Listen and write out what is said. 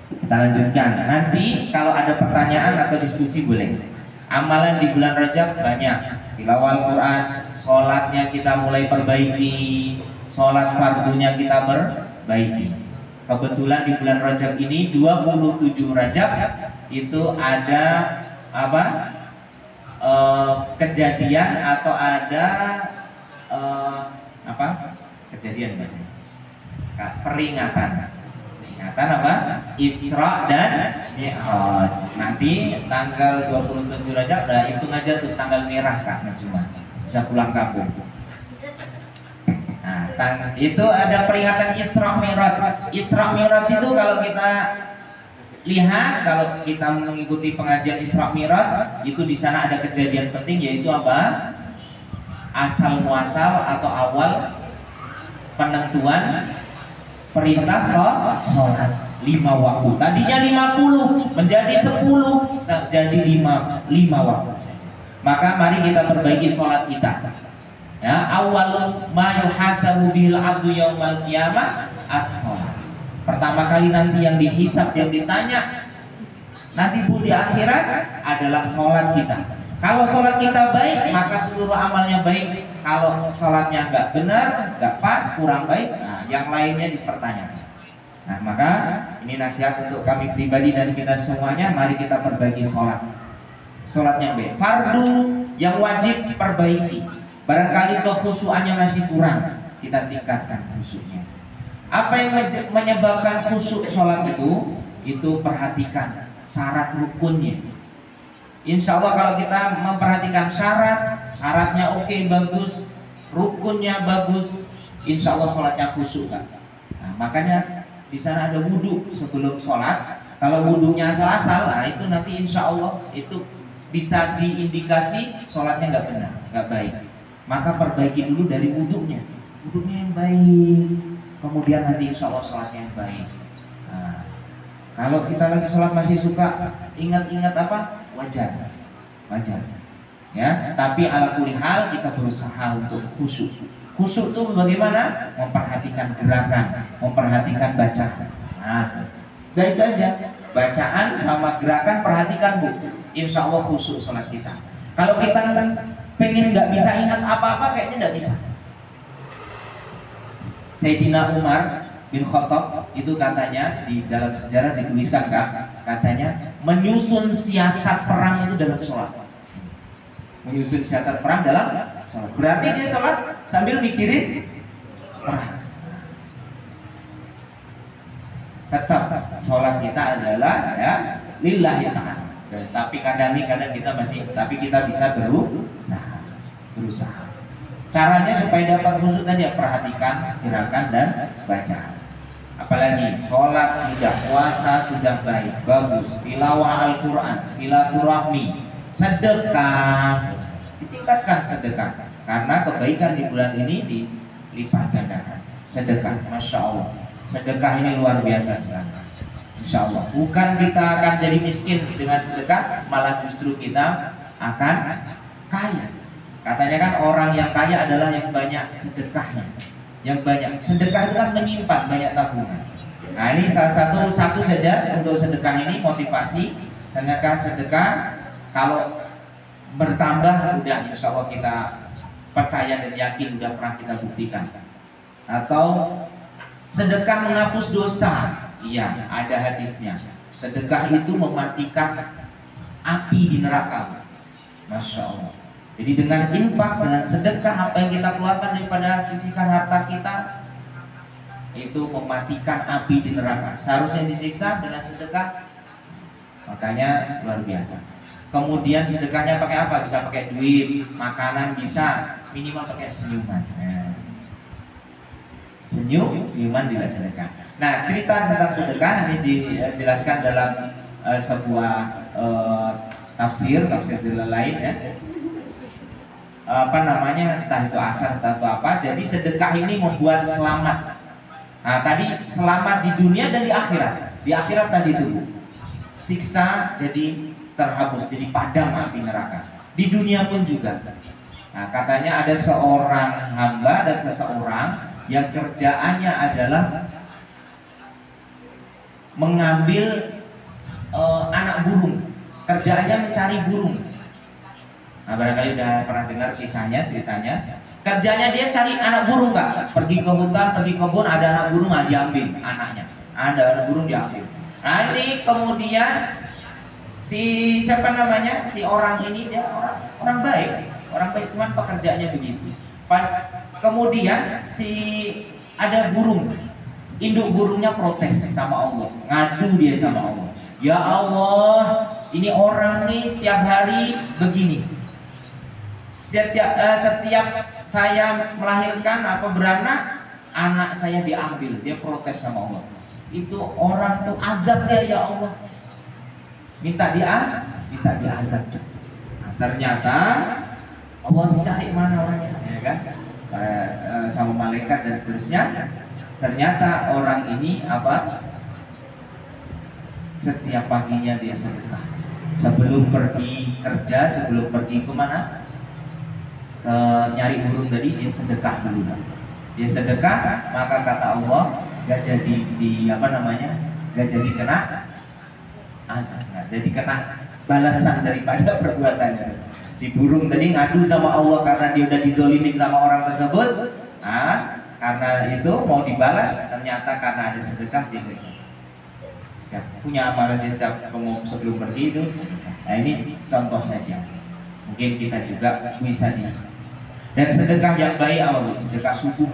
Kita lanjutkan. Nanti kalau ada pertanyaan atau diskusi boleh. Amalan di bulan Rajab banyak. Tilawah Al-Quran, sholatnya kita mulai perbaiki, sholat fardunya kita perbaiki. Kebetulan di bulan Rajab ini 27 Rajab itu ada apa? Kejadian atau ada apa? Kejadian biasanya. Peringatan apa? Isra dan Mi'raj. Nanti tanggal 27 Rajab udah hitung aja tuh tanggal merah Kak Najwa. Bisa pulang kampung. Nah, itu ada peringatan Isra Mi'raj. Isra Mi'raj itu kalau kita lihat, kalau kita mengikuti pengajian Isra Mi'raj, itu di sana ada kejadian penting yaitu apa? Asal muasal atau awal penentuan perintah sholat 5 waktu. Tadinya 50 menjadi 10 jadi 5 waktu saja. Maka mari kita perbaiki sholat kita. Ya, awwalu ma yuhasabu bil 'abdu yaumal qiyamah as-shalah. Pertama kali nanti yang dihisab, yang ditanya nanti pun di akhirat adalah sholat kita. Kalau sholat kita baik, maka seluruh amalnya baik. Kalau sholatnya nggak benar, nggak pas, kurang baik, nah, yang lainnya dipertanyakan. Nah, maka ini nasihat untuk kami pribadi dan kita semuanya. Mari kita perbaiki sholat. Sholatnya baik. Fardu yang wajib perbaiki. Barangkali kekhusyuannya masih kurang, kita tingkatkan khusyuknya. Apa yang menyebabkan khusyuk sholat itu? Itu perhatikan syarat rukunnya. Insya Allah kalau kita memperhatikan syaratnya oke, bagus, rukunnya bagus, insya Allah sholatnya khusyuk kan. Nah, makanya di sana ada wudhu sebelum sholat. Kalau wudhunya asal-asal, nah itu nanti insya Allah itu bisa diindikasi sholatnya nggak benar, nggak baik. Maka perbaiki dulu dari wudhunya yang baik, kemudian nanti insya Allah sholatnya yang baik. Nah, kalau kita lagi sholat masih suka ingat-ingat apa? Wajar, ya. Tapi ala kulli hal kita berusaha untuk khusyuk. Khusyuk itu bagaimana? Memperhatikan gerakan, memperhatikan bacaan. Nah, dari itu aja. Bacaan sama gerakan perhatikan bu. Insya Allah khusyuk sholat kita. Kalau kita pengen nggak bisa ingat apa-apa, kayaknya nggak bisa. Sayyidina Umar bin Khattab itu katanya di dalam sejarah dituliskan katanya menyusun siasat perang itu dalam sholat. Menyusun siasat perang dalam sholat. Berarti dia sholat sambil mikirin perang. Tetap sholat kita adalah ya lillahi ta'ala. Tapi kadang kita bisa berusaha. Caranya supaya dapat khusyuk tadi ya, perhatikan gerakan dan bacaan. Apalagi sholat sudah, puasa sudah baik, bagus, tilawah Al-Quran, silaturahmi, sedekah, ditingkatkan sedekah. Karena kebaikan di bulan ini dilipat gandakan. Sedekah, masya Allah, sedekah ini luar biasa sekali. Insya Allah, bukan kita akan jadi miskin dengan sedekah, malah justru kita akan kaya. Katanya kan orang yang kaya adalah yang banyak sedekahnya. Yang banyak sedekah itu kan menyimpan banyak tabungan. Nah ini salah satu saja untuk sedekah ini motivasi. Ternyata sedekah kalau bertambah udah insya Allah kita percaya dan yakin udah pernah kita buktikan. Atau sedekah menghapus dosa, iya ada hadisnya. Sedekah itu mematikan api di neraka. Masya Allah. Jadi dengan infak, dengan sedekah, apa yang kita keluarkan daripada sisihkan harta kita itu mematikan api di neraka. Seharusnya disiksa dengan sedekah, makanya luar biasa. Kemudian sedekahnya pakai apa? Bisa pakai duit, makanan bisa, minimal pakai senyuman. Senyuman juga sedekah. Nah cerita tentang sedekah ini dijelaskan dalam sebuah tafsir lain ya. Entah itu asas atau apa. Jadi sedekah ini membuat selamat. Nah tadi selamat di dunia dan di akhirat. Di akhirat tadi itu siksa jadi terhapus, jadi padam api neraka. Di dunia pun juga. Nah katanya ada seorang hamba, ada seseorang yang kerjaannya adalah mengambil anak burung, kerjanya mencari burung. Nah, barangkali udah pernah dengar kisahnya, ceritanya. Kerjanya dia cari anak burung, Pak. Pergi ke hutan, pergi ke kebun, ada anak burung, diambil anaknya. Ada anak burung diambil. Nah, ini kemudian si siapa namanya? Si orang ini dia orang baik. Orang baik, cuman pekerjaannya begitu. Kemudian si ada burung, induk burungnya protes sama Allah, ngadu dia sama Allah. Ya Allah, ini orang nih setiap hari begini. Setiap saya melahirkan apa beranak, anak saya diambil, dia protes sama Allah. Itu orang tuh azab dia, ya Allah. Minta diazab. Nah, ternyata Allah dicari mana orangnya, ya kan? Sama malaikat dan seterusnya. Ternyata orang ini apa? Setiap paginya dia sedekah. Sebelum pergi kerja, sebelum pergi kemana? Nyari burung tadi, dia sedekah dulu. Dia sedekah, maka kata Allah gak jadi gak jadi kena azab, jadi kena balasan daripada perbuatannya. Si burung tadi ngadu sama Allah karena dia udah dizolimin sama orang tersebut. Nah, karena itu mau dibalas, ternyata karena ada sedekah dia gak jadi. Punya amalan dia sebelum pergi itu. Nah, ini contoh saja. Mungkin kita juga bisa nih. Dan sedekah yang baik apa? Sedekah subuh.